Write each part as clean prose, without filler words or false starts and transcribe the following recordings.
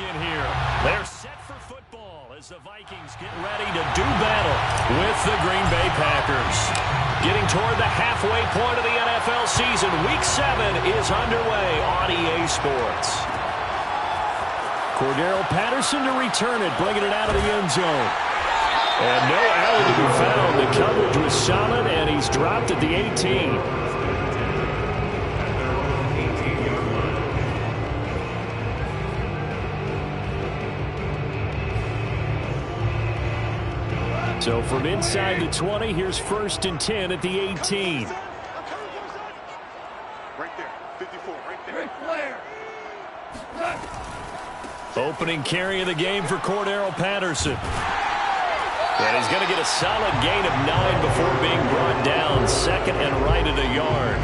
in here. They're set for football as the Vikings get ready to do battle with the Green Bay Packers. Getting toward the halfway point of the NFL season, Week 7 is underway on EA Sports. Cordero Patterson to return it, bringing it out of the end zone. And no alley to be found. The coverage was solid, and he's dropped at the 18. So from inside the 20, here's 1st and 10 at the 18. Right there, 54, right there. Opening carry of the game for Cordero Patterson. And he's going to get a solid gain of 9 before being brought down. 2nd and right at a yard.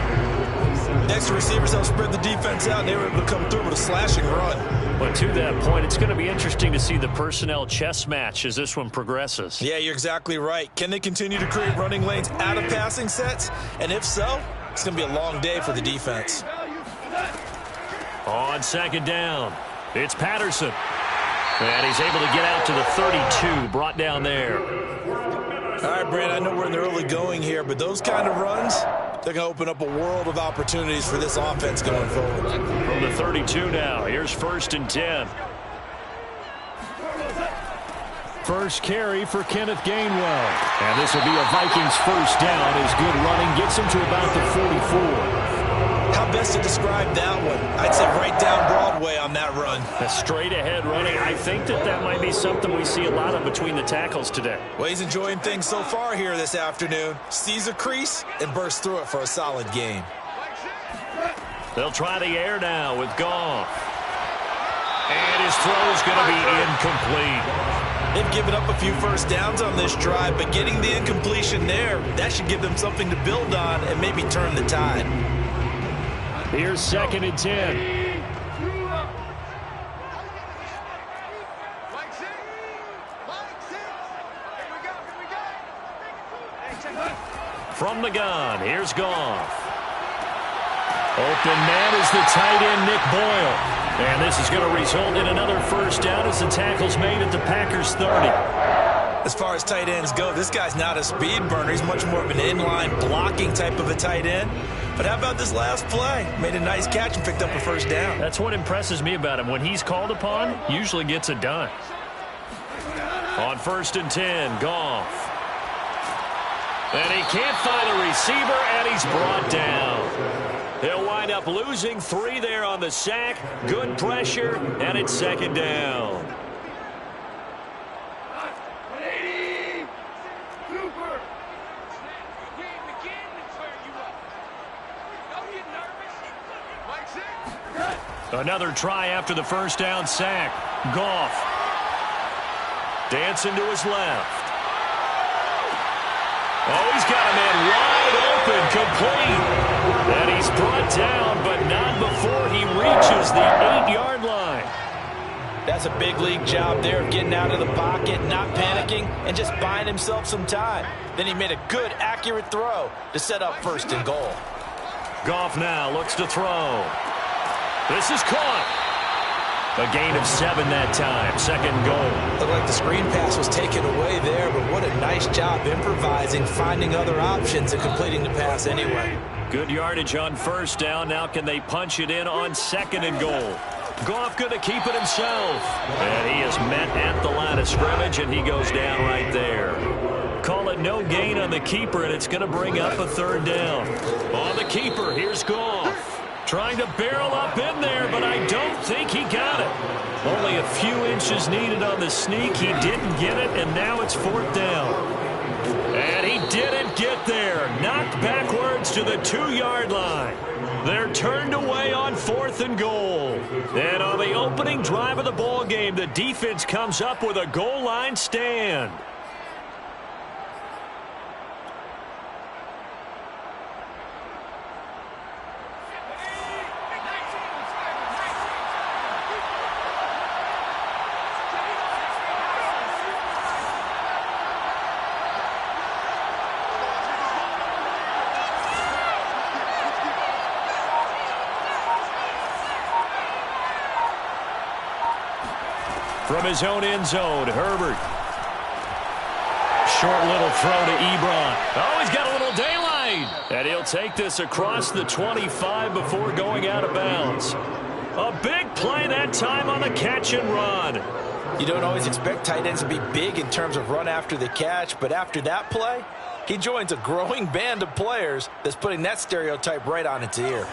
Next, receivers help spread the defense out, and they were able to come through with a slashing run. But to that point, it's going to be interesting to see the personnel chess match as this one progresses. Yeah, you're exactly right. Can they continue to create running lanes out of passing sets? And if so, it's going to be a long day for the defense. On 2nd down, it's Patterson. And he's able to get out to the 32, brought down there. All right, Brand, I know we're in the early going here, but those kind of runs, they're going to open up a world of opportunities for this offense going forward. From the 32 now, here's 1st and 10. First carry for Kenneth Gainwell. And this will be a Vikings first down as good running gets him to about the 44. How best to describe that one? I'd say right down Broadway on that run. A straight ahead running. I think that might be something we see a lot of between the tackles today. Well, he's enjoying things so far here this afternoon. Sees a crease and bursts through it for a solid gain. They'll try the air now with Goff. And his throw is going to be incomplete. They've given up a few first downs on this drive, but getting the incompletion there, that should give them something to build on and maybe turn the tide. Here's 2nd and 10. From the gun, here's Goff. Open man is the tight end, Nick Boyle. And this is going to result in another first down as the tackle's made at the Packers' 30. As far as tight ends go, this guy's not a speed burner. He's much more of an inline blocking type of a tight end. But how about this last play? Made a nice catch and picked up a first down. That's what impresses me about him. When he's called upon, usually gets it done. On 1st and 10, Goff. And he can't find a receiver, and he's brought down. He'll wind up losing 3 there on the sack. Good pressure, and it's 2nd down. Another try after the first down sack. Goff. Dancing to his left. Oh, he's got a man wide open, complete. And he's brought down, but not before he reaches the 8-yard line. That's a big league job there of getting out of the pocket, not panicking, and just buying himself some time. Then he made a good, accurate throw to set up 1st and goal. Goff now looks to throw. This is caught. A gain of 7 that time. 2nd goal. Looked like the screen pass was taken away there, but what a nice job improvising, finding other options, and completing the pass anyway. Good yardage on 1st down. Now can they punch it in on 2nd and goal? Goff going to keep it himself. And he is met at the line of scrimmage, and he goes down right there. Call it no gain on the keeper, and it's going to bring up a 3rd down. On the keeper, here's Goff. Trying to barrel up in there, but I don't think he got it. Only a few inches needed on the sneak. He didn't get it, and now it's 4th down. And he didn't get there. Knocked backwards to the 2-yard line. They're turned away on 4th and goal. And on the opening drive of the ball game, the defense comes up with a goal line stand. From his own end zone, Herbert. Short little throw to Ebron. Oh, he's got a little daylight. And he'll take this across the 25 before going out of bounds. A big play that time on the catch and run. You don't always expect tight ends to be big in terms of run after the catch, but after that play, he joins a growing band of players that's putting that stereotype right on its ear.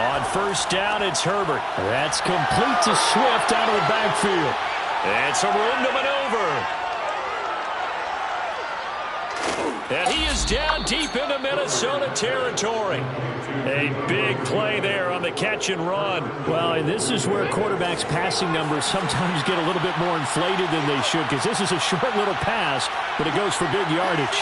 On first down, it's Herbert. That's complete to Swift out of the backfield. And some room to maneuver. And he is down deep into Minnesota territory. A big play there on the catch and run. Well, and this is where quarterbacks' passing numbers sometimes get a little bit more inflated than they should, because this is a short little pass, but it goes for big yardage.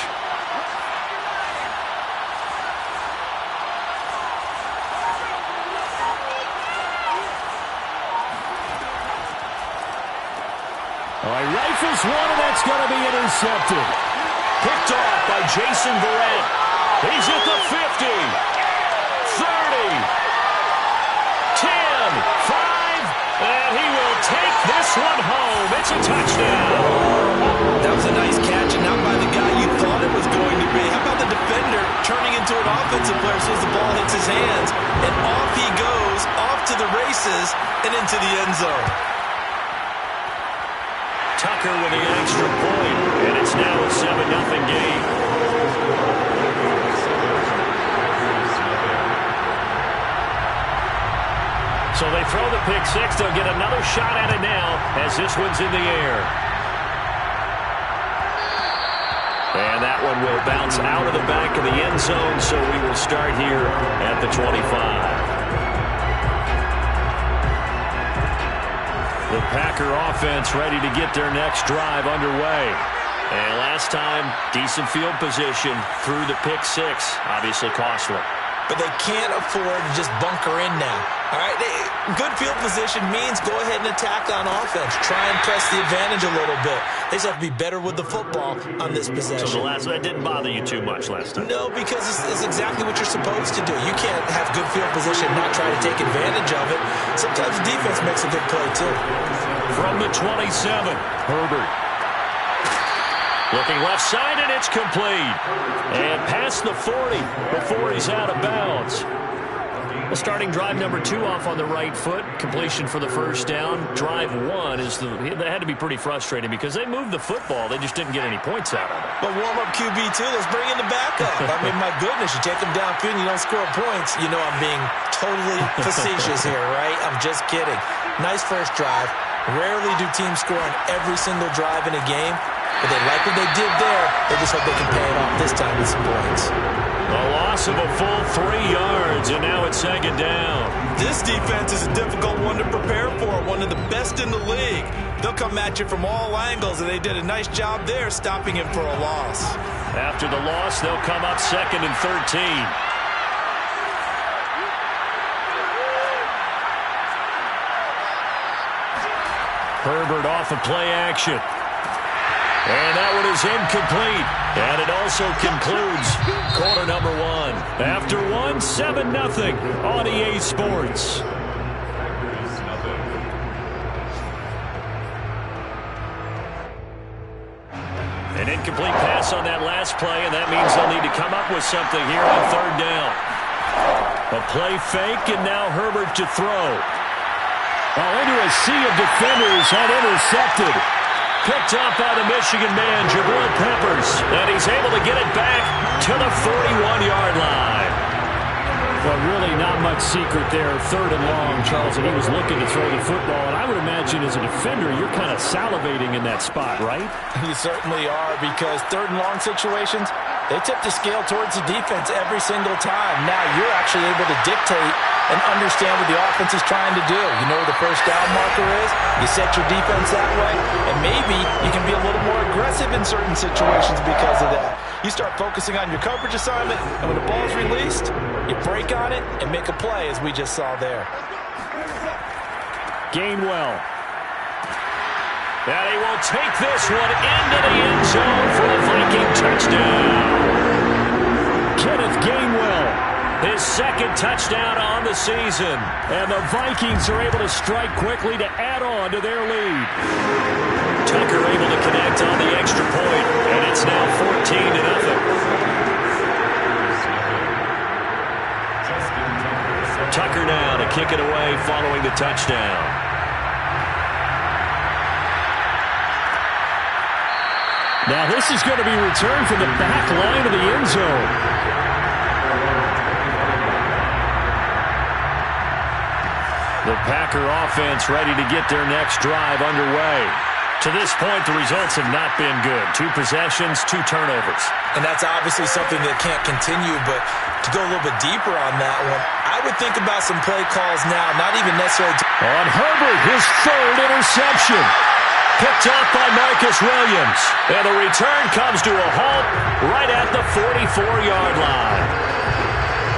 All right, rifles one, and that's going to be intercepted. Picked off by Jason Verrett. He's at the 50, 30, 10, 5, and he will take this one home. It's a touchdown. That was a nice catch, and not by the guy you thought it was going to be. How about the defender turning into an offensive player as soon as the ball hits his hands, and off he goes, off to the races, and into the end zone. Tucker with the extra point, and it's now a 7-0 game. So they throw the pick six. They'll get another shot at it now as this one's in the air. And that one will bounce out of the back of the end zone, so we will start here at the 25. The Packer offense ready to get their next drive underway. And last time, decent field position through the pick six. Obviously costly. But they can't afford to just bunker in now. All right, good field position means go ahead and attack on offense. Try and press the advantage a little bit. They just have to be better with the football on this possession. So that didn't bother you too much last time? No, because it's exactly what you're supposed to do. You can't have good field position and not try to take advantage of it. Sometimes the defense makes a good play, too. From the 27, Herbert. Looking left side, and it's complete. And past the 40 before he's out of bounds. Well, starting drive number 2 off on the right foot. Completion for the first down. Drive 1 that had to be pretty frustrating because they moved the football. They just didn't get any points out of it. But warm-up QB, too. Let's bring in the backup. I mean, my goodness, you take them downfield and you don't score points. You know I'm being totally facetious here, right? I'm just kidding. Nice first drive. Rarely do teams score on every single drive in a game. But they like what they did there. They just hope they can pay it off this time with some points. A loss of a full 3 yards, and now it's second down. This defense is a difficult one to prepare for, one of the best in the league. They'll come at you from all angles, and they did a nice job there stopping him for a loss. After the loss, they'll come up 2nd and 13. Herbert off of play action. And that one is incomplete. And it also concludes quarter number 1. After 1, 7-0 on EA Sports. An incomplete pass on that last play, and that means they'll need to come up with something here on 3rd down. A play fake, and now Herbert to throw. Well, into a sea of defenders and intercepted. Picked up by the Michigan man, Jabril Peppers. And he's able to get it back to the 41-yard line. Well, really not much secret there. 3rd and long, Charles, and he was looking to throw the football. And I would imagine as a defender, you're kind of salivating in that spot, right? You certainly are, because 3rd and long situations, they tip the scale towards the defense every single time. Now you're actually able to dictate and understand what the offense is trying to do. You know where the first down marker is. You set your defense that way, and maybe you can be a little more aggressive in certain situations because of that. You start focusing on your coverage assignment, and when the ball's released, you break on it and make a play, as we just saw there. Gainwell. And he will take this one into the end zone for a Viking touchdown. second touchdown on the season. And the Vikings are able to strike quickly to add on to their lead. Tucker able to connect on the extra point, and it's now 14-0. Tucker now to kick it away following the touchdown. Now this is going to be returned from the back line of the end zone. The Packer offense ready to get their next drive underway. To this point, the results have not been good. 2 possessions, 2 turnovers. And that's obviously something that can't continue, but to go a little bit deeper on that one, I would think about some play calls now, not even necessarily. On Herbert, his 3rd interception. Picked off by Marcus Williams. And the return comes to a halt right at the 44-yard line.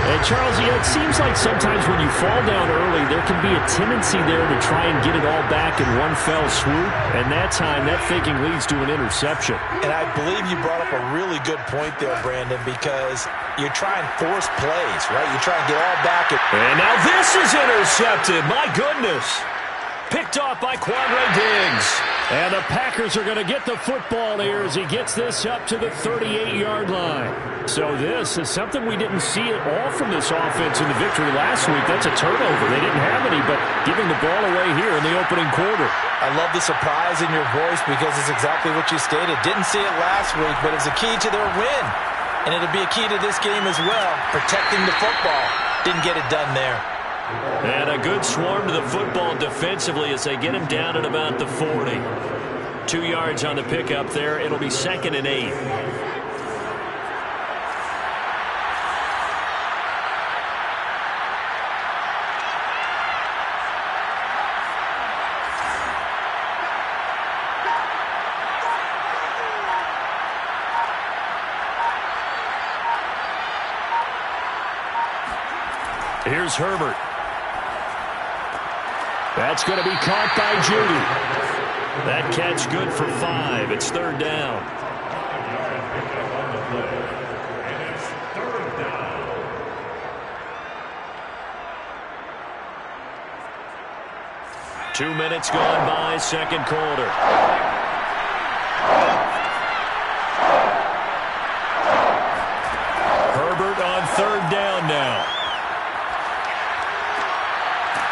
And, Charles, it seems like sometimes when you fall down early, there can be a tendency there to try and get it all back in one fell swoop. And that time, that thinking leads to an interception. And I believe you brought up a really good point there, Brandon, because you're trying to force plays, right? You're trying to get all back. And now this is intercepted. My goodness. Picked off by Quandre Diggs. And the Packers are going to get the football here as he gets this up to the 38-yard line. So this is something we didn't see at all from this offense in the victory last week. That's a turnover. They didn't have any, but giving the ball away here in the opening quarter. I love the surprise in your voice because it's exactly what you stated. Didn't see it last week, but it's a key to their win. And it'll be a key to this game as well, protecting the football. Didn't get it done there. And a good swarm to the football defensively as they get him down at about the 40. 2 yards on the pickup there. It'll be 2nd and 8. Here's Herbert. That's going to be caught by Judy. That catch good for 5. It's 3rd down. Two minutes gone by, second quarter. Herbert on 3rd down now.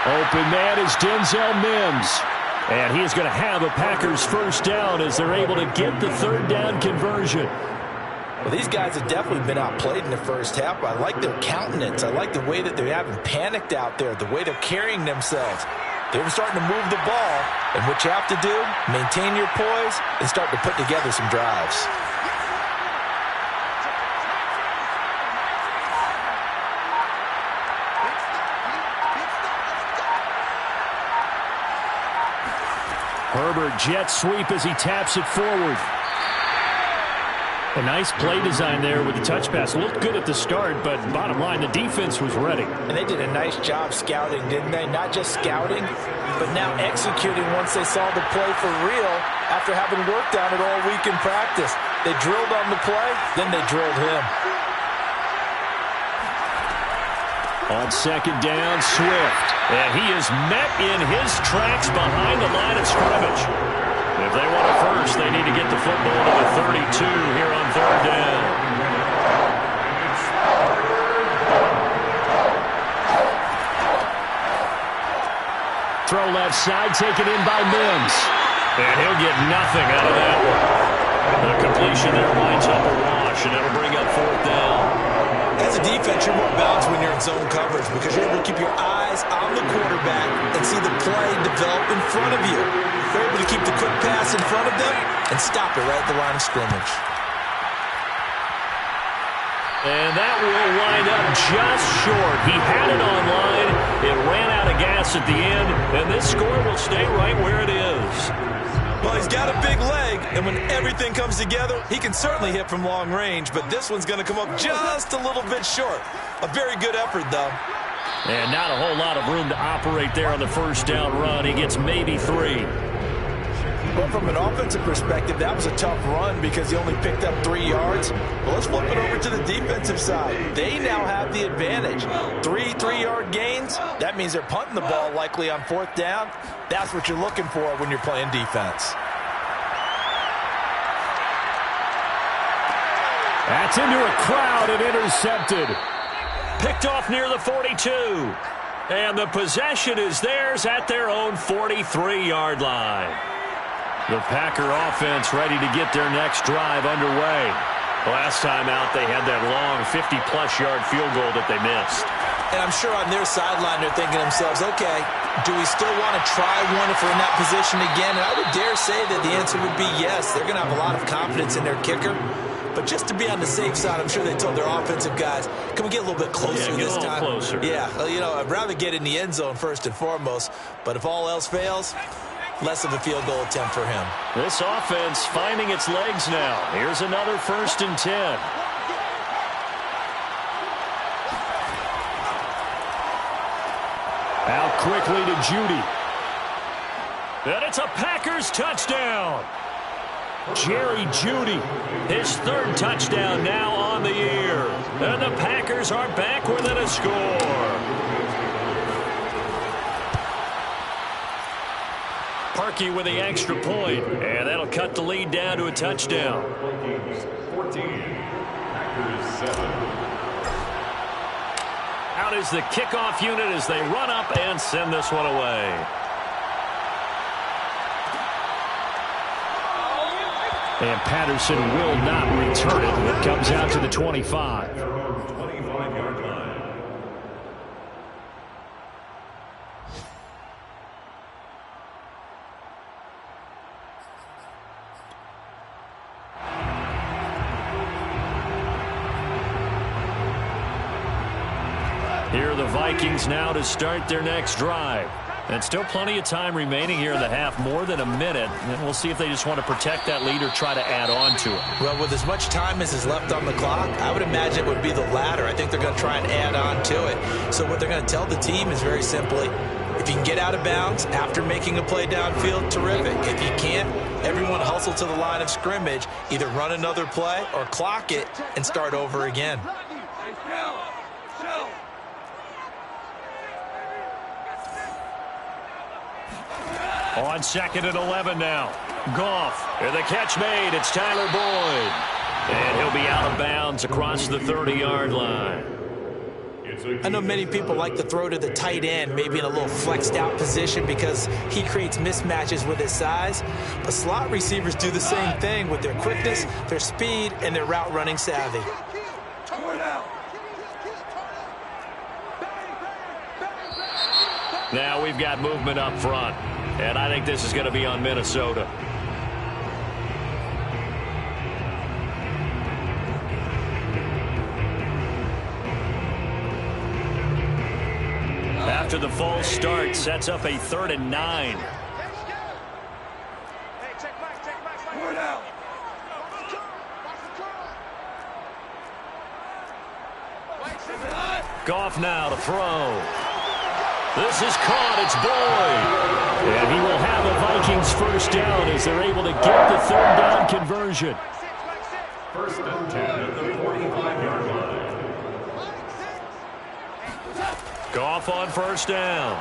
Open man is Denzel Mims. And he is going to have a Packers first down as they're able to get the 3rd down conversion. Well, these guys have definitely been outplayed in the first half. I like their countenance. I like the way that they haven't panicked out there, the way they're carrying themselves. They're starting to move the ball. And what you have to do, maintain your poise and start to put together some drives. Herbert jet sweep as he taps it forward. A nice play design there with the touch pass. Looked good at the start, but bottom line, the defense was ready. And they did a nice job scouting, didn't they? Not just scouting, but now executing once they saw the play for real after having worked on it all week in practice. They drilled on the play, then they drilled him. On 2nd down, Swift. And he is met in his tracks behind the line of scrimmage. If they want it first, they need to get the football to the 32 here on 3rd down. Throw left side, taken in by Mims. And he'll get nothing out of that one. The completion there winds up a wash, and it'll bring up 4th down. As a defense, you're more balanced when you're in zone coverage because you're able to keep your eyes on the quarterback and see the play develop in front of you. You're able to keep the quick pass in front of them and stop it right at the line of scrimmage. And that will wind up just short. He had it on line. It ran out of gas at the end, and this score will stay right where it is. Well, he's got a big leg, and when everything comes together, he can certainly hit from long range, but this one's going to come up just a little bit short. A very good effort, though. And not a whole lot of room to operate there on the first down run. He gets maybe 3. But from an offensive perspective, that was a tough run because he only picked up 3 yards. Well, let's flip it over to the defensive side. They now have the advantage. 3 3-yard gains, that means they're punting the ball likely on 4th down. That's what you're looking for when you're playing defense. That's into a crowd and intercepted. Picked off near the 42. And the possession is theirs at their own 43-yard line. The Packer offense ready to get their next drive underway. Last time out, they had that long 50-plus yard field goal that they missed. And I'm sure on their sideline they're thinking to themselves, okay, do we still want to try one if we're in that position again? And I would dare say that the answer would be yes. They're going to have a lot of confidence in their kicker. But just to be on the safe side, I'm sure they told their offensive guys, can we get a little bit closer this time? Closer. Yeah, well, you know, I'd rather get in the end zone first and foremost. But if all else fails, less of a field goal attempt for him. This offense finding its legs now. Here's another 1st and 10. Out quickly to Judy. And it's a Packers touchdown. Jerry Judy. His 3rd touchdown now on the year. And the Packers are back within a score. Parkey with the extra point, and that'll cut the lead down to a touchdown. 14, Packers 7. Out is the kickoff unit as they run up and send this one away. And Patterson will not return it. It comes out to the 25. 25-yard line. Here are the Vikings now to start their next drive. And still plenty of time remaining here in the half, more than a minute. And we'll see if they just want to protect that lead or try to add on to it. Well, with as much time as is left on the clock, I would imagine it would be the latter. I think they're going to try and add on to it. So what they're going to tell the team is very simply, if you can get out of bounds after making a play downfield, terrific. If you can't, everyone hustle to the line of scrimmage, either run another play or clock it and start over again. On 2nd and 11 now. Goff. And the catch made. It's Tyler Boyd. And he'll be out of bounds across the 30-yard line. I know many people like to throw to the tight end, maybe in a little flexed out position because he creates mismatches with his size. But slot receivers do the same thing with their quickness, their speed, and their route running savvy. Now we've got movement up front. And I think this is going to be on Minnesota. After the false start, sets up a 3rd and 9. Goff now to throw. This is caught. It's Boyd. And he will have a Vikings 1st down as they're able to get the 3rd down conversion. 1st and 10 at the 45-yard line. Goff on 1st down.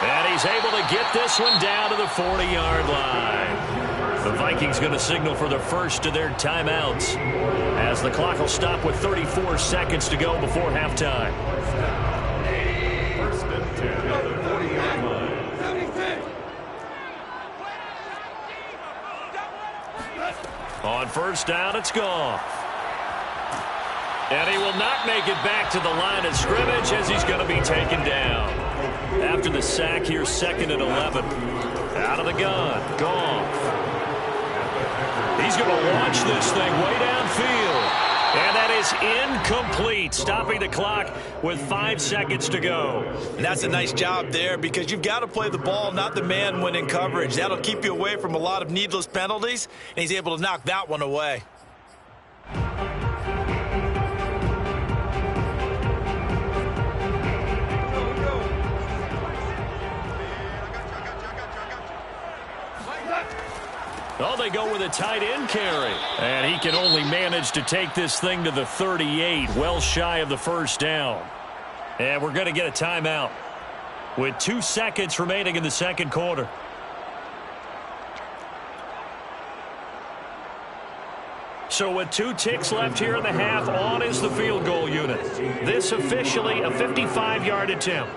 And he's able to get this one down to the 40-yard line. The Vikings going to signal for the first of their timeouts as the clock will stop with 34 seconds to go before halftime. 1st and 10 at the 40-yard line. On 1st down, it's Goff. And he will not make it back to the line of scrimmage as he's going to be taken down. After the sack, here's 2nd and 11. Out of the gun, Goff. He's going to launch this thing way downfield. And that is incomplete, stopping the clock with 5 seconds to go. And that's a nice job there because you've got to play the ball, not the man when in coverage. That'll keep you away from a lot of needless penalties, and he's able to knock that one away. Oh, they go with a tight end carry. And he can only manage to take this thing to the 38, well shy of the first down. And we're going to get a timeout with 2 seconds remaining in the second quarter. So with 2 ticks left here in the half, on is the field goal unit. This officially a 55-yard attempt.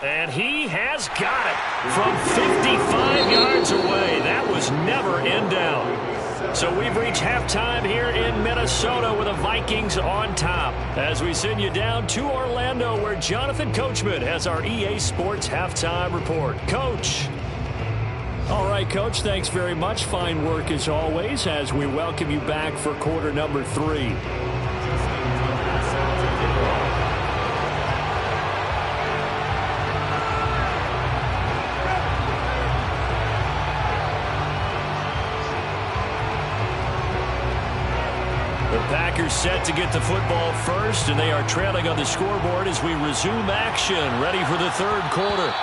And he has got it from 55 yards away. That was never in doubt. So we've reached halftime here in Minnesota with the Vikings on top. As we send you down to Orlando, where Jonathan Coachman has our EA Sports halftime report. Coach. All right, Coach, thanks very much. Fine work as always as we welcome you back for quarter number 3. Packers set to get the football first, and they are trailing on the scoreboard as we resume action, ready for the third quarter.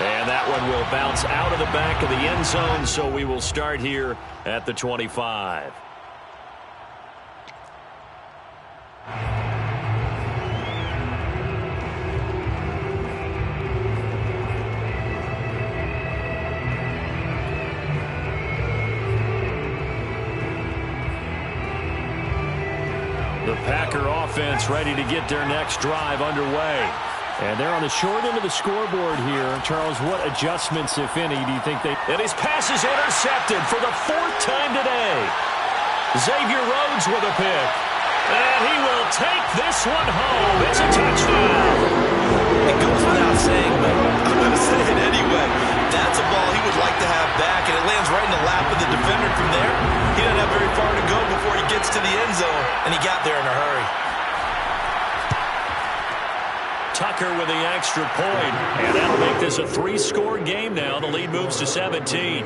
And that one will bounce out of the back of the end zone, so we will start here at the 25. The Packer offense ready to get their next drive underway. And they're on the short end of the scoreboard here. Charles, what adjustments, if any, do you think they... And his pass is intercepted for the 4th time today. Xavier Rhodes with a pick. And he will take this one home. It's a touchdown. It goes without saying, but I'm going to say it anyway. That's a ball he would like to have back, and it lands right in the lap of the defender from there. He doesn't have very far to go before he gets to the end zone, and he got there in a hurry. Tucker with the extra point, and that'll make this a 3-score game now. The lead moves to 17.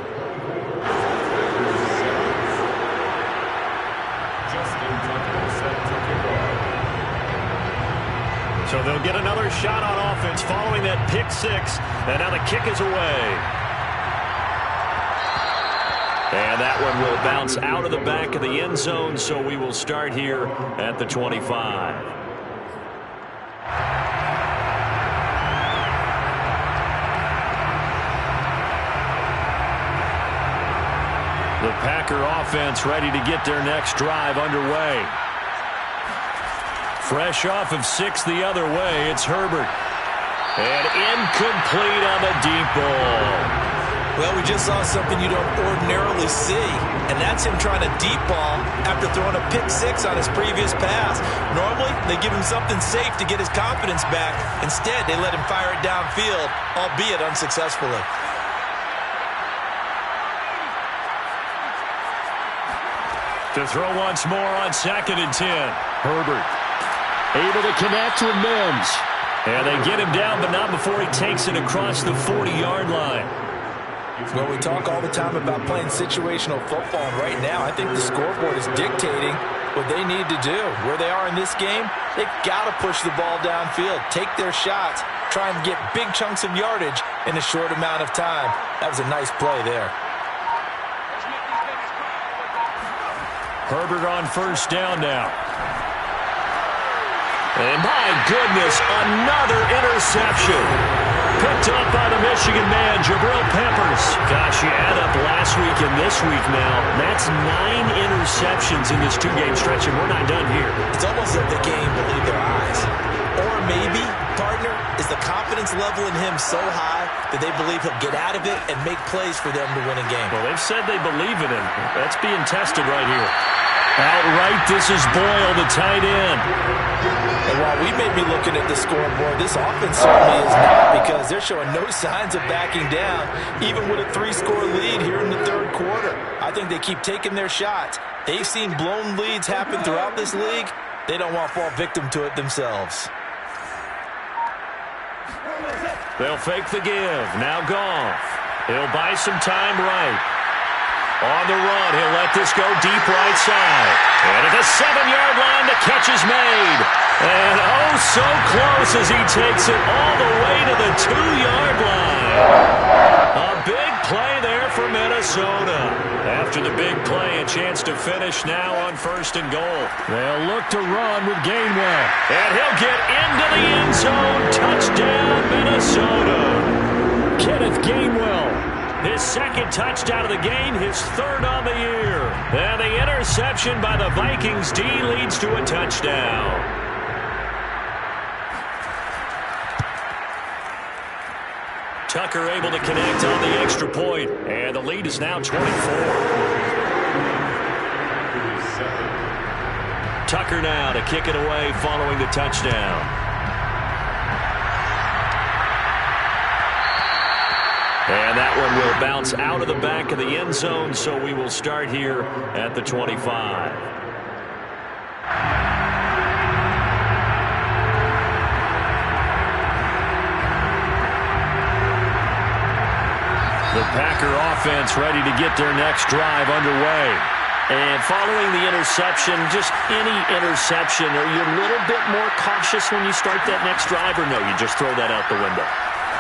So they'll get another shot on offense following that pick 6, and now the kick is away. And that one will bounce out of the back of the end zone, so we will start here at the 25. The Packer offense ready to get their next drive underway. Fresh off of 6 the other way, it's Herbert. And incomplete on the deep ball. Well, we just saw something you don't ordinarily see, and that's him trying to deep ball after throwing a pick 6 on his previous pass. Normally, they give him something safe to get his confidence back. Instead, they let him fire it downfield, albeit unsuccessfully. To throw once more on 2nd and 10. Herbert able to connect with Mims. And they get him down, but not before he takes it across the 40-yard line. Well, we talk all the time about playing situational football, and right now I think the scoreboard is dictating what they need to do. Where they are in this game, they've got to push the ball downfield, take their shots, try and get big chunks of yardage in a short amount of time. That was a nice play there. Herbert on first down now. And my goodness, another interception. Picked up by the Michigan man, Jabril Peppers. Gosh, you add up last week and this week now, that's 9 interceptions in this 2-game stretch, and we're not done here. It's almost like the game believe their eyes. Or maybe, partner, is the confidence level in him so high that they believe he'll get out of it and make plays for them to win a game. Well, they've said they believe in him. That's being tested right here. Outright, this is Boyle, the tight end. And while we may be looking at the scoreboard, this offense certainly is not, because they're showing no signs of backing down, even with a 3-score lead here in the third quarter. I think they keep taking their shots. They've seen blown leads happen throughout this league. They don't want to fall victim to it themselves. They'll fake the give. Now Goff. He'll buy some time right. On the run, he'll let this go deep right side. And at the 7-yard line, the catch is made. And oh, so close as he takes it all the way to the 2-yard line. A big play there for Minnesota. After the big play, a chance to finish now on 1st and goal. They'll look to run with Gainwell. And he'll get into the end zone. Touchdown, Minnesota. Kenneth Gainwell. His 2nd touchdown of the game, his 3rd on the year. And the interception by the Vikings D leads to a touchdown. Tucker able to connect on the extra point, and the lead is now 24. Tucker now to kick it away following the touchdown. And that one will bounce out of the back of the end zone, so we will start here at the 25. The Packer offense ready to get their next drive underway. And following the interception, just any interception, are you a little bit more cautious when you start that next drive, or no, you just throw that out the window?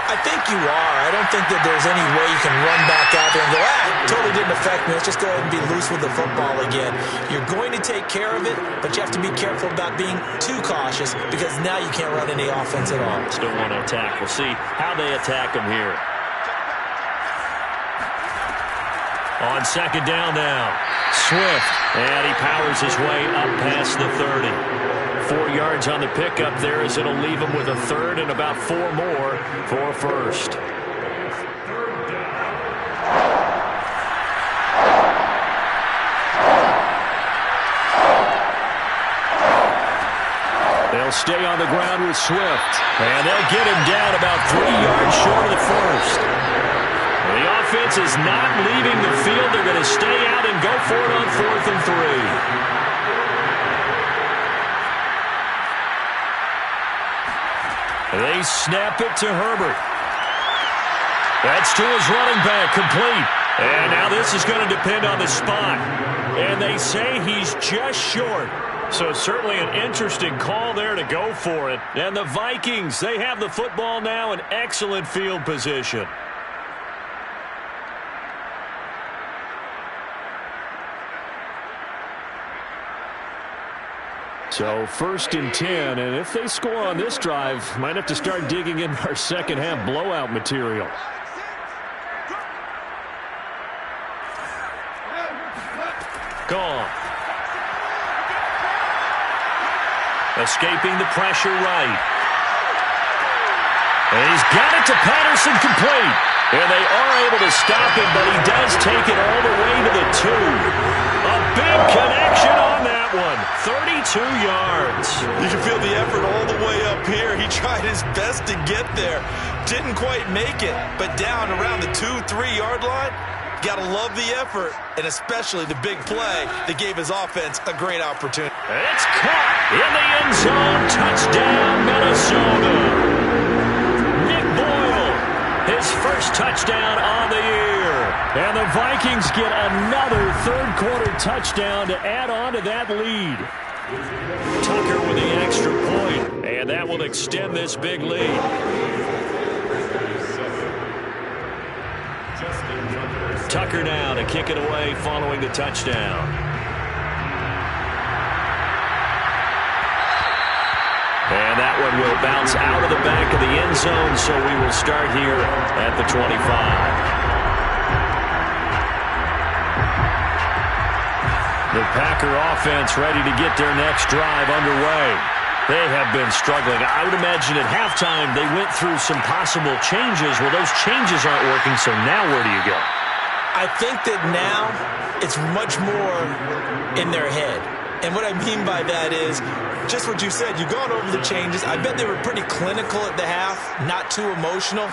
I think you are. I don't think that there's any way you can run back out there and go, totally didn't affect me. Let's just go ahead and be loose with the football again. You're going to take care of it, but you have to be careful about being too cautious because now you can't run any offense at all. Still want to attack. We'll see how they attack them here. On 2nd down now, Swift, and he powers his way up past the 30. 4 yards on the pickup there as it'll leave him with a 3rd and about 4 more for 1st. They'll stay on the ground with Swift, and they'll get him down about 3 yards short of the 1st. The offense is not leaving the field. They're going to stay out and go for it on 4th and 3. They snap it to Herbert. That's to his running back, complete. And now this is going to depend on the spot. And they say he's just short. So certainly an interesting call there to go for it. And the Vikings, they have the football now in excellent field position. So 1st and 10, and if they score on this drive, might have to start digging in our second-half blowout material. Gone. Escaping the pressure right. And he's got it to Patterson, complete. And they are able to stop him, but he does take it all the way to the 2. A big connection on that one. 32 yards. You can feel the effort all the way up here. He tried his best to get there. Didn't quite make it, but down around the 2-3-yard line, got to love the effort, and especially the big play that gave his offense a great opportunity. It's caught in the end zone. Touchdown, Minnesota. Nick Boyle, his 1st touchdown on the year. And the Vikings get another 3rd-quarter touchdown to add on to that lead. Tucker with the extra point, and that will extend this big lead. Tucker now to kick it away following the touchdown. And that one will bounce out of the back of the end zone, so we will start here at the 25. The Packer offense ready to get their next drive underway. They have been struggling. I would imagine at halftime they went through some possible changes. Well, those changes aren't working, so now where do you go? I think that now it's much more in their head. And what I mean by that is just what you said. You've gone over the changes. I bet they were pretty clinical at the half, not too emotional.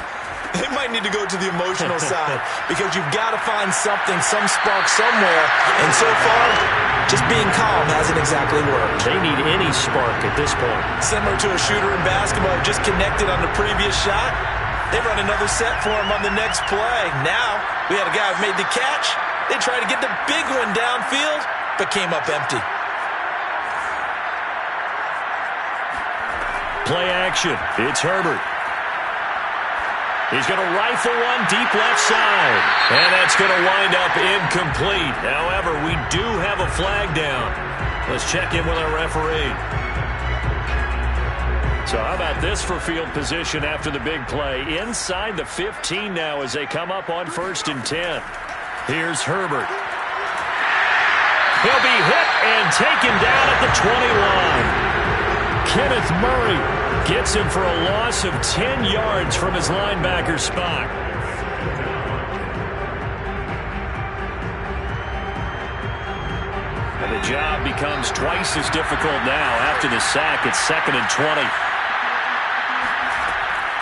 They might need to go to the emotional side because you've got to find something, some spark somewhere. And so far, just being calm hasn't exactly worked. They need any spark at this point. Similar to a shooter in basketball, just connected on the previous shot. They run another set for him on the next play. Now, we had a guy who made the catch, They tried to get the big one downfield, but came up empty. Play action. It's Herbert. He's going to rifle one deep left side. And that's going to wind up incomplete. However, we do have a flag down. Let's check in with our referee. So how about this for field position after the big play? Inside the 15 now as they come up on 1st and 10. Here's Herbert. He'll be hit and taken down at the 21. Kenneth Murray gets him for a loss of 10 yards from his linebacker spot. And the job becomes twice as difficult now after the sack. It's 2nd and 20.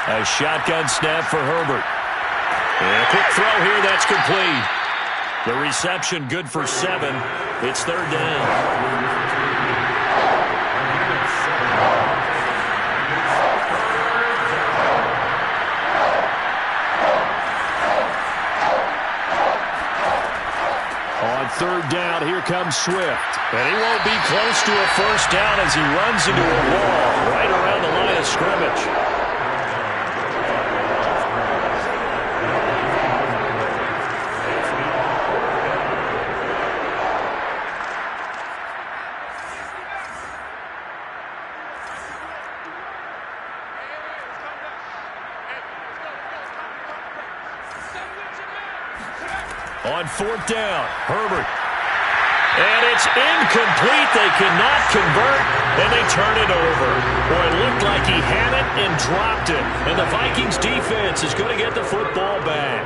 A shotgun snap for Herbert. And a quick throw here, that's complete. The reception good for 7. It's 3rd down. On 3rd down, here comes Swift. And he won't be close to a 1st down as he runs into a wall right around the line of scrimmage. On 4th down, Herbert. And it's incomplete. They cannot convert, and they turn it over. Boy, it looked like he had it and dropped it. And the Vikings defense is going to get the football back.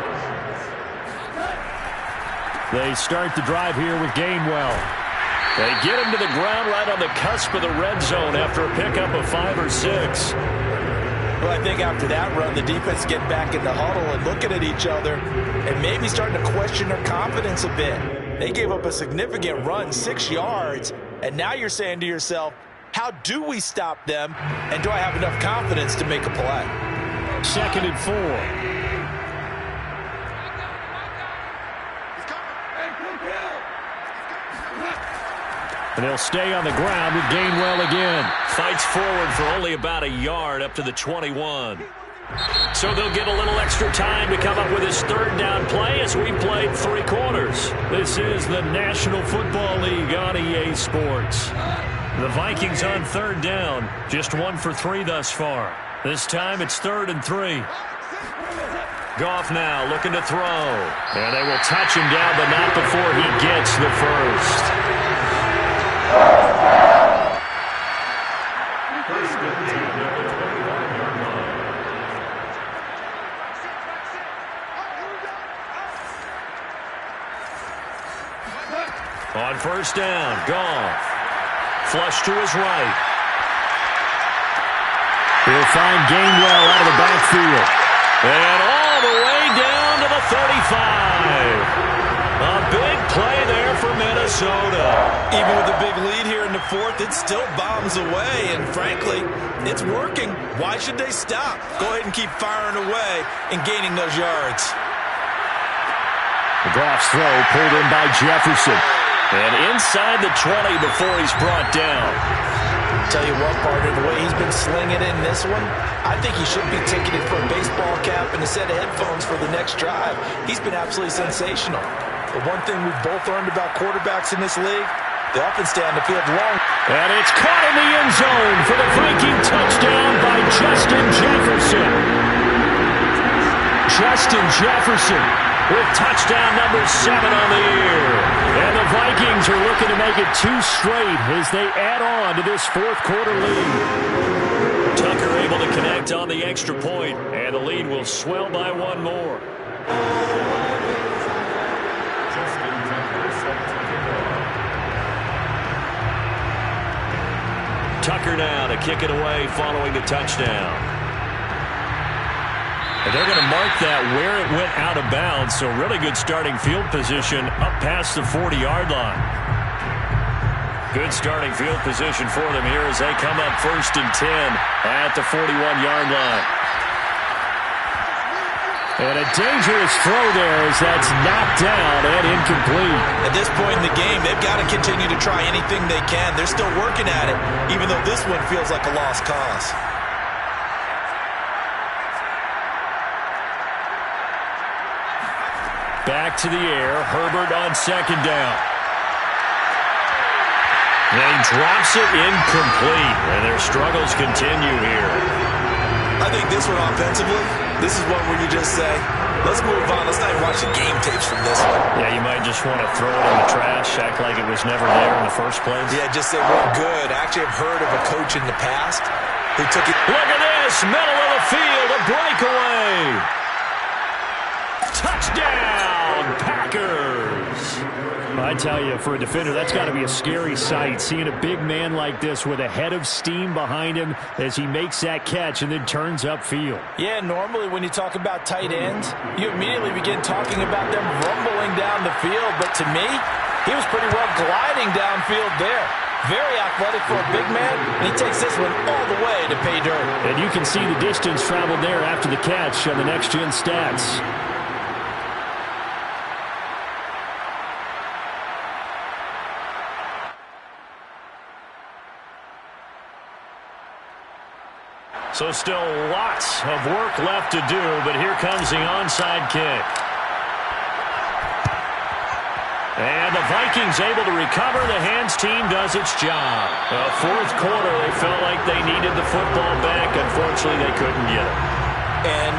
They start the drive here with Gainwell. They get him to the ground right on the cusp of the red zone after a pickup of 5 or 6. Well, I think after that run, the defense get back in the huddle and looking at each other and maybe starting to question their confidence a bit. They gave up a significant run, 6 yards, and now you're saying to yourself, how do we stop them, and do I have enough confidence to make a play? 2nd and 4. And he'll stay on the ground with Gainwell again. Fights forward for only about a yard up to the 21. So they'll get a little extra time to come up with his 3rd down play as we played 3 quarters. This is the National Football League on EA Sports. The Vikings on 3rd down, just 1 for 3 thus far. This time it's 3rd and 3. Goff now looking to throw. And they will touch him down, but not before he gets the first. On 1st down, Goff. Flush to his right. He'll find Gainwell out of the backfield. And all the way down to the 35. A big play there for Minnesota. Even with a big lead here in the 4th, it still bombs away, and frankly, it's working. Why should they stop? Go ahead and keep firing away and gaining those yards. The Goff's throw pulled in by Jefferson. And inside the 20 before he's brought down. Tell you what, partner, the way he's been slinging in this one, I think he should be ticketed for a baseball cap and a set of headphones for the next drive. He's been absolutely sensational. The one thing we've both learned about quarterbacks in this league, they often stay on the field long. And it's caught in the end zone for the Viking touchdown by Justin Jefferson. Justin Jefferson with touchdown number 7 on the year. And the Vikings are looking to make it 2 straight as they add on to this 4th quarter lead. Tucker able to connect on the extra point, and the lead will swell by 1 more. Tucker now to kick it away following the touchdown. And they're going to mark that where it went out of bounds, so really good starting field position up past the 40-yard line. Good starting field position for them here as they come up 1st and 10 at the 41-yard line. And a dangerous throw there as that's knocked down and incomplete. At this point in the game, they've got to continue to try anything they can. They're still working at it, even though this one feels like a lost cause. Back to the air. Herbert on second down. And he drops it incomplete. And their struggles continue here. I think this one offensively, this is one where you just say, let's move on. Let's not even watch the game tapes from this one. Yeah, you might just want to throw it in the trash, act like it was never there in the first place. Yeah, just say we're good. I actually have heard of a coach in the past who took it. Look at this, middle of the field, a breakaway. Touchdown, Packers. I tell you, for a defender, that's got to be a scary sight, seeing a big man like this with a head of steam behind him as he makes that catch and then turns upfield. Yeah, normally when you talk about tight ends, you immediately begin talking about them rumbling down the field. But to me, he was pretty well gliding downfield there. Very athletic for a big man, and he takes this one all the way to pay dirt. And you can see the distance traveled there after the catch on the next-gen stats. So still lots of work left to do, but here comes the onside kick. And the Vikings able to recover. The hands team does its job. Fourth quarter, they felt like they needed the football back. Unfortunately, they couldn't get it. And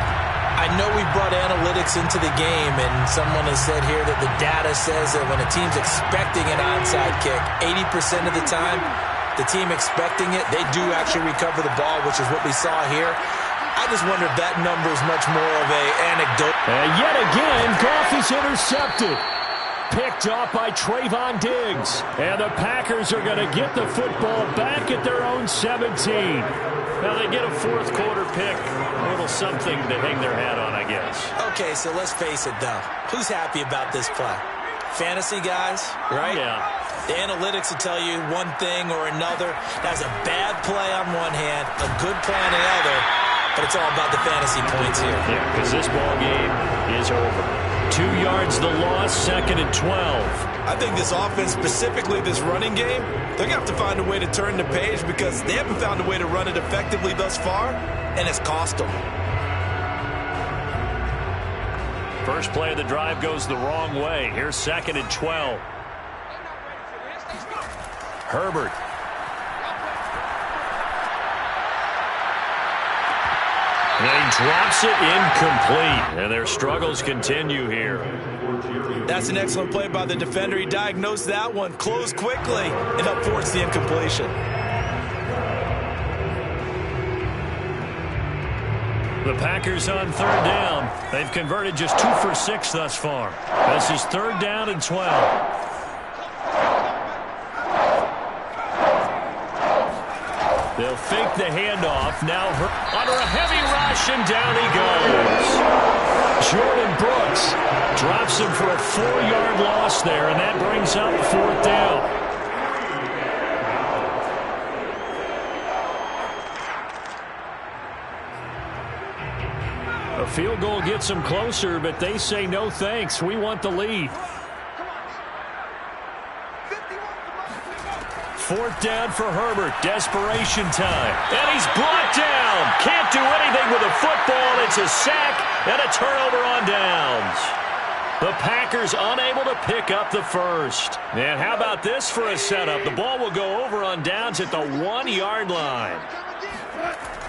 I know we brought analytics into the game, and someone has said here that the data says that when a team's expecting an onside kick, 80% of the time, the team expecting it, they do actually recover the ball, which is what we saw here. I just wonder if that number is much more of an anecdote. And yet again, Goff is intercepted. Picked off by Trayvon Diggs. And the Packers are going to get the football back at their own 17. Now they get a fourth quarter pick. A little something to hang their hat on, I guess. Okay, so let's face it, though. Who's happy about this play? Fantasy guys, right? Yeah. The analytics will tell you one thing or another. That's a bad play on one hand, a good play on the other, but it's all about the fantasy points here. Yeah, because this ball game is over. 2 yards the loss, 2nd and 12. I think this offense, specifically this running game, they're going to have to find a way to turn the page because they haven't found a way to run it effectively thus far, and it's cost them. First play of the drive goes the wrong way. Here's 2nd and 12. Herbert. And he drops it incomplete. And their struggles continue here. That's an excellent play by the defender. He diagnosed that one, closed quickly, and helped force the incompletion. The Packers on 3rd down. They've converted just 2 for 6 thus far. This is 3rd down and 12. They'll fake the handoff. Now under a heavy rush, and down he goes. Jordan Brooks drops him for a 4-yard loss there, and that brings up 4th down. A field goal gets them closer, but they say no thanks. We want the lead. 4th down for Herbert. Desperation time. And he's brought down. Can't do anything with a football. It's a sack and a turnover on downs. The Packers unable to pick up the first. And how about this for a setup? The ball will go over on downs at the 1-yard line.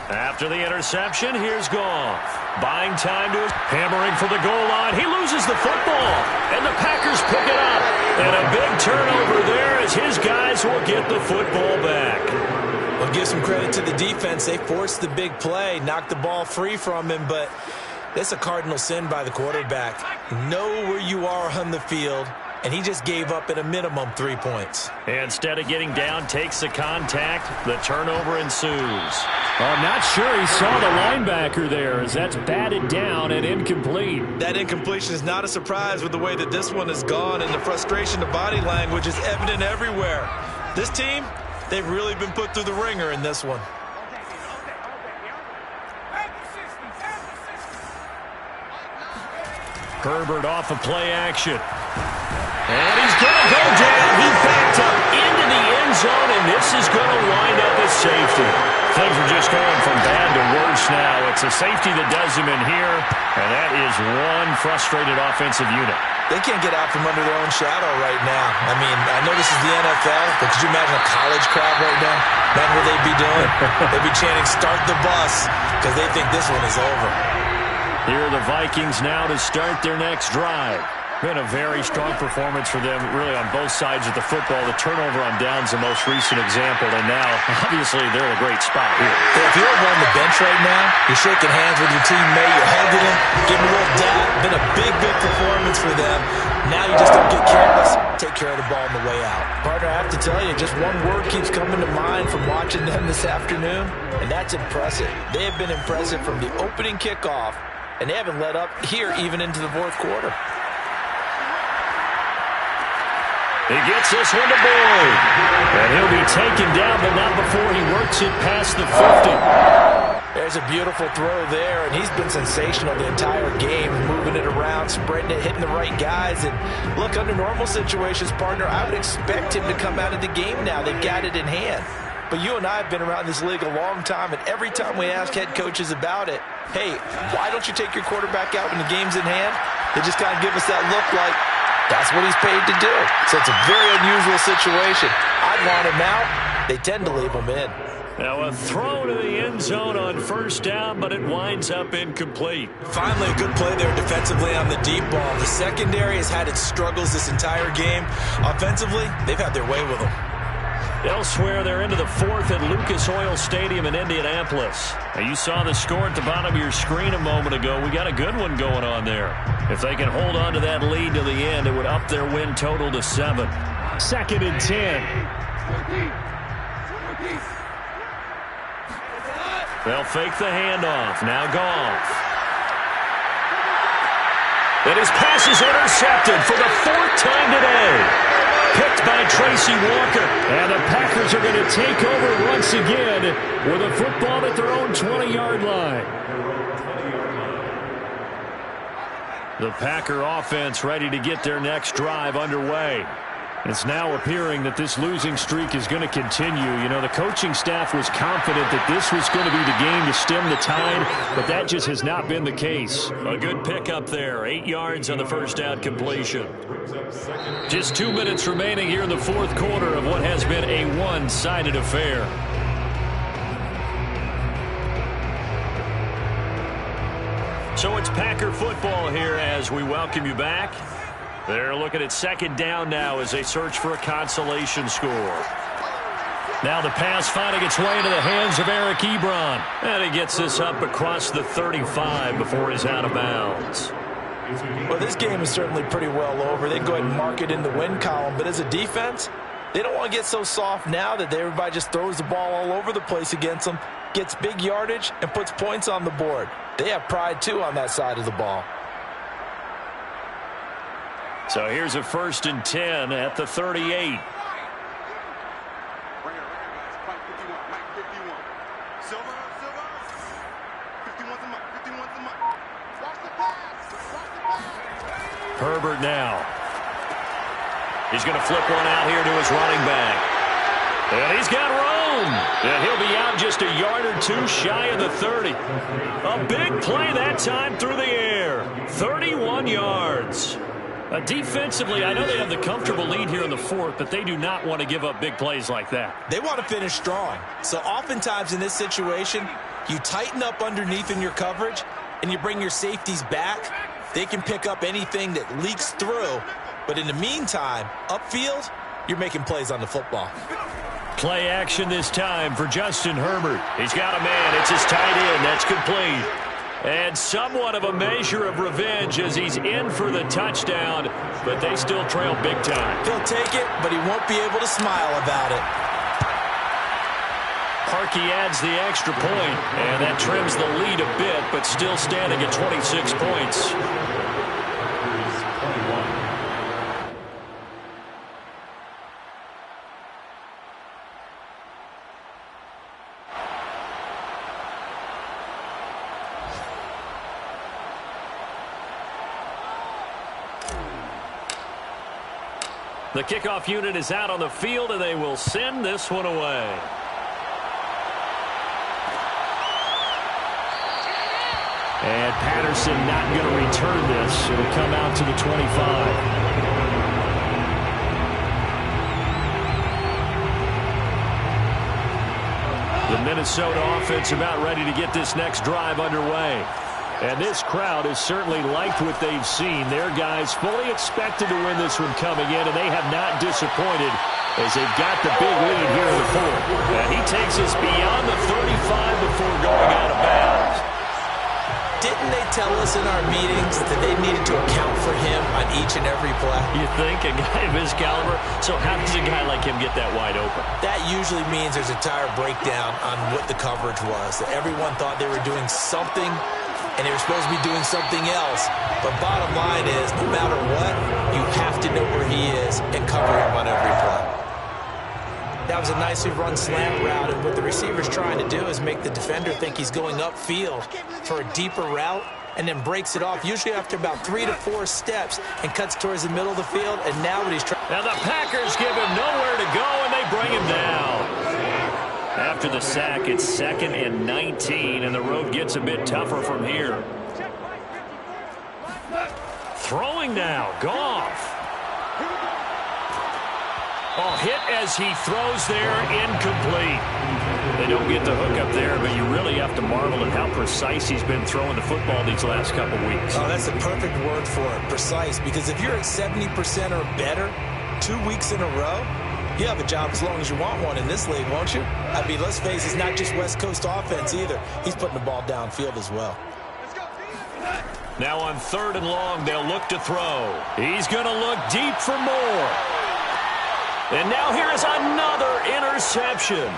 After the interception, here's Goff. Buying time to his hammering for the goal line. He loses the football, and the Packers pick it up. And a big turnover there as his guys will get the football back. Well, give some credit to the defense. They forced the big play, knocked the ball free from him, but that's a cardinal sin by the quarterback. Know where you are on the field, and he just gave up at a minimum 3 points. Instead of getting down, takes the contact. The turnover ensues. I'm not sure he saw the linebacker there as that's batted down and incomplete. That incompletion is not a surprise with the way that this one has gone, and the frustration of body language is evident everywhere. This team, they've really been put through the ringer in this one. Herbert off of play action. And he's going to go down. He backed up into the end zone, and this is going to wind up as safety. Things are just going from bad to worse now. It's a safety that does him in here, and that is one frustrated offensive unit. They can't get out from under their own shadow right now. I mean, I know this is the NFL, but could you imagine a college crowd right now? Imagine what they'd be doing. They'd be chanting, "Start the bus," because they think this one is over. Here are the Vikings now to start their next drive. Been a very strong performance for them, really, on both sides of the football. The turnover on downs the most recent example, and now, obviously, they're in a great spot here. Hey, if you're over on the bench right now, you're shaking hands with your teammate, you're hugging him, giving him a little dab. Been a big, big performance for them. Now you just don't get careless. Take care of the ball on the way out. Partner, I have to tell you, just one word keeps coming to mind from watching them this afternoon, and that's impressive. They have been impressive from the opening kickoff, and they haven't let up here even into the fourth quarter. He gets this one to Boyd. And he'll be taken down, but not before he works it past the 50. There's a beautiful throw there, and he's been sensational the entire game, moving it around, spreading it, hitting the right guys. And look, under normal situations, partner, I would expect him to come out of the game now. They've got it in hand. But you and I have been around this league a long time, and every time we ask head coaches about it, hey, why don't you take your quarterback out when the game's in hand? They just kind of give us that look like, that's what he's paid to do. So it's a very unusual situation. I'd want him out. They tend to leave him in. Now a throw to the end zone on first down, but it winds up incomplete. Finally, a good play there defensively on the deep ball. The secondary has had its struggles this entire game. Offensively, they've had their way with them. Elsewhere, they're into the fourth at Lucas Oil Stadium in Indianapolis. Now, you saw the score at the bottom of your screen a moment ago. We got a good one going on there. If they can hold on to that lead to the end, it would up their win total to 7. 2nd and 10. They'll fake the handoff. Now Goff. And his pass is intercepted for the 4th time today. Picked by Tracy Walker. And the Packers are going to take over once again with a football at their own 20-yard line. The Packer offense ready to get their next drive underway. It's now appearing that this losing streak is going to continue. You know, the coaching staff was confident that this was going to be the game to stem the tide, but that just has not been the case. A good pickup there. 8 yards on the first down completion. Just 2 minutes remaining here in the fourth quarter of what has been a one-sided affair. So it's Packer football here as we welcome you back. They're looking at second down now as they search for a consolation score. Now the pass finding its way into the hands of Eric Ebron. And he gets this up across the 35 before he's out of bounds. Well, this game is certainly pretty well over. They can go ahead and mark it in the win column. But as a defense, they don't want to get so soft now that everybody just throws the ball all over the place against them, gets big yardage, and puts points on the board. They have pride, too, on that side of the ball. So here's a 1st and 10 at the 38. Herbert now. He's going to flip one out here to his running back. And he's got room. And he'll be out just a yard or two shy of the 30. A big play that time through the air. 31 yards. Defensively, I know they have the comfortable lead here in the fourth, but they do not want to give up big plays like that. They want to finish strong. So oftentimes in this situation, you tighten up underneath in your coverage, and you bring your safeties back. They can pick up anything that leaks through. But in the meantime, upfield, you're making plays on the football. Play action this time for Justin Herbert. He's got a man. It's his tight end. That's complete. And somewhat of a measure of revenge as he's in for the touchdown, but they still trail big time. He'll take it, but he won't be able to smile about it. Harkey adds the extra point, and that trims the lead a bit, but still standing at 26 points. The kickoff unit is out on the field, and they will send this one away. And Patterson not going to return this. It'll come out to the 25. The Minnesota offense about ready to get this next drive underway. And this crowd has certainly liked what they've seen. Their guys fully expected to win this one coming in, and they have not disappointed as they've got the big lead here in the fourth. And he takes us beyond the 35 before going out of bounds. Didn't they tell us in our meetings that they needed to account for him on each and every play? You think? A guy of his caliber? So how does a guy like him get that wide open? That usually means there's a tire breakdown on what the coverage was. That everyone thought they were doing something, and they were supposed to be doing something else. But bottom line is, no matter what, you have to know where he is and cover him on every play. That was a nicely run slant route, and what the receiver's trying to do is make the defender think he's going upfield for a deeper route, and then breaks it off, usually after about 3 to 4 steps, and cuts towards the middle of the field. And now what he's trying... Now the Packers give him nowhere to go, and they bring him down. After the sack, it's 2nd and 19, and the road gets a bit tougher from here. Throwing now, Goff. Oh, hit as he throws there, incomplete. They don't get the hook up there, but you really have to marvel at how precise he's been throwing the football these last couple weeks. Oh, that's the perfect word for it, precise, because if you're at 70% or better 2 weeks in a row, you have a job as long as you want one in this league, won't you? I mean, let's face it, it's not just West Coast offense either. He's putting the ball downfield as well. Now on 3rd and long, they'll look to throw. He's going to look deep for more. And now here is another interception.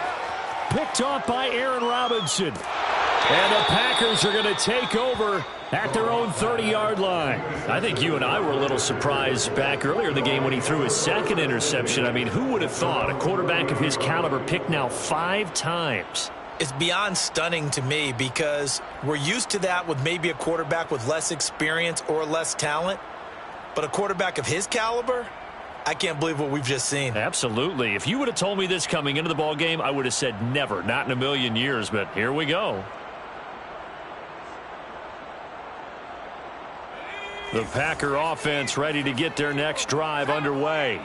Picked off by Aaron Robinson. And the Packers are going to take over at their own 30-yard line. I think you and I were a little surprised back earlier in the game when he threw his 2nd interception. I mean, who would have thought a quarterback of his caliber picked now 5 times? It's beyond stunning to me because we're used to that with maybe a quarterback with less experience or less talent. But a quarterback of his caliber, I can't believe what we've just seen. Absolutely. If you would have told me this coming into the ball game, I would have said never, not in a million years, but here we go. The Packer offense ready to get their next drive underway.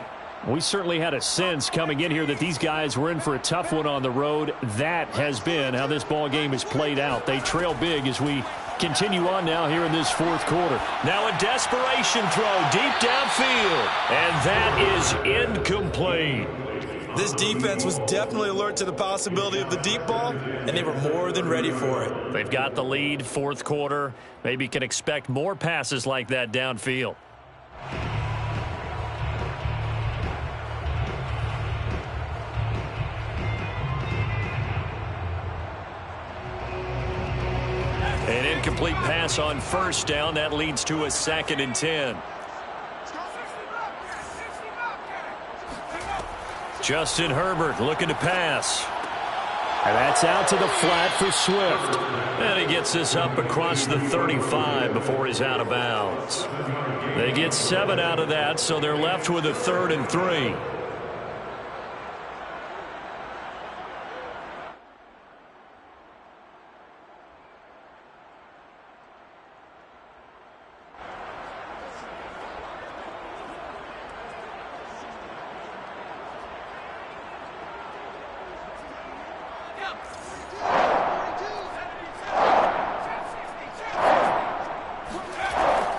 We certainly had a sense coming in here that these guys were in for a tough one on the road. That has been how this ball game has played out. They trail big as we continue on now here in this 4th quarter. Now a desperation throw deep downfield. And that is incomplete. This defense was definitely alert to the possibility of the deep ball, and they were more than ready for it. They've got the lead, 4th quarter. Maybe can expect more passes like that downfield. An incomplete pass on 1st down. That leads to a 2nd and 10. Justin Herbert looking to pass. And that's out to the flat for Swift. And he gets this up across the 35 before he's out of bounds. They get 7 out of that, so they're left with a 3rd and 3.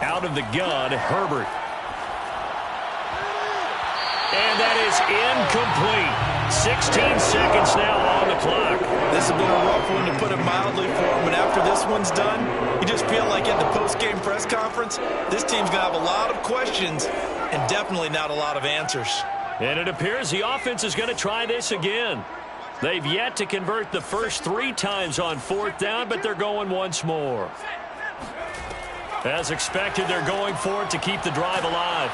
Out of the gun, Herbert. And that is incomplete. 16 seconds now on the clock. This has been a rough one, to put it mildly, for him. And after this one's done, you just feel like at the post-game press conference, this team's going to have a lot of questions and definitely not a lot of answers. And it appears the offense is going to try this again. They've yet to convert the first 3 times on 4th down, but they're going once more. As expected, they're going for it to keep the drive alive.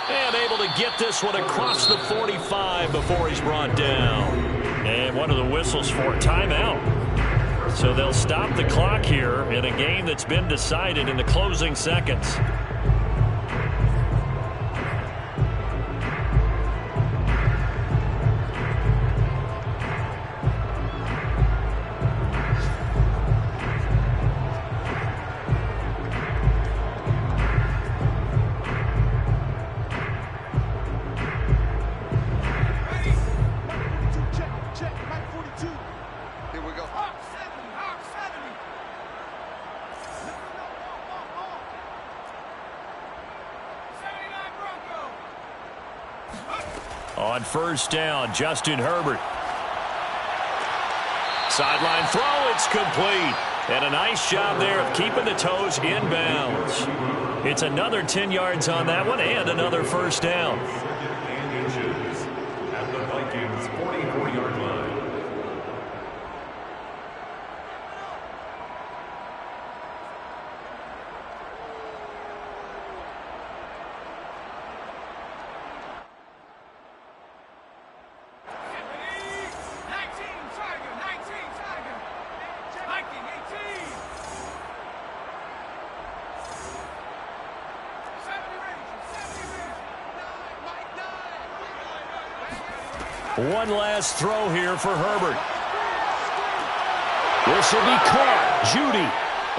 And able to get this one across the 45 before he's brought down. And one of the whistles for a timeout. So they'll stop the clock here in a game that's been decided in the closing seconds. On first down, Justin Herbert. Sideline throw, it's complete. And a nice job there of keeping the toes in bounds. It's another 10 yards on that one and another first down. At the Vikings 44-yard line. One last throw here for Herbert. This will be caught. Judy.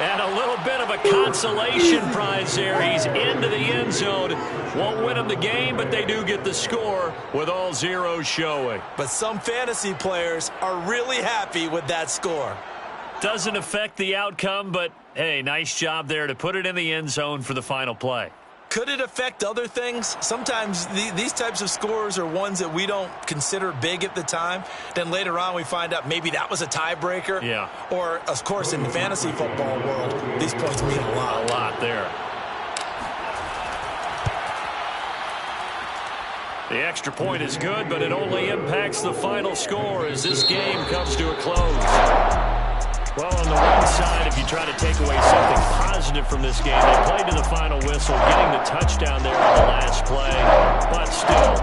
And a little bit of a consolation prize there. He's into the end zone. Won't win them the game, but they do get the score with all zeros showing. But some fantasy players are really happy with that score. Doesn't affect the outcome, but, hey, nice job there to put it in the end zone for the final play. Could it affect other things? Sometimes these types of scores are ones that we don't consider big at the time. Then later on we find out maybe that was a tiebreaker. Yeah. Or, of course, in the fantasy football world, these points mean a lot. A lot there. The extra point is good, but it only impacts the final score as this game comes to a close. Well, on the one side, if you try to take away something positive from this game, they played to the final whistle, getting the touchdown there on the last play. But still,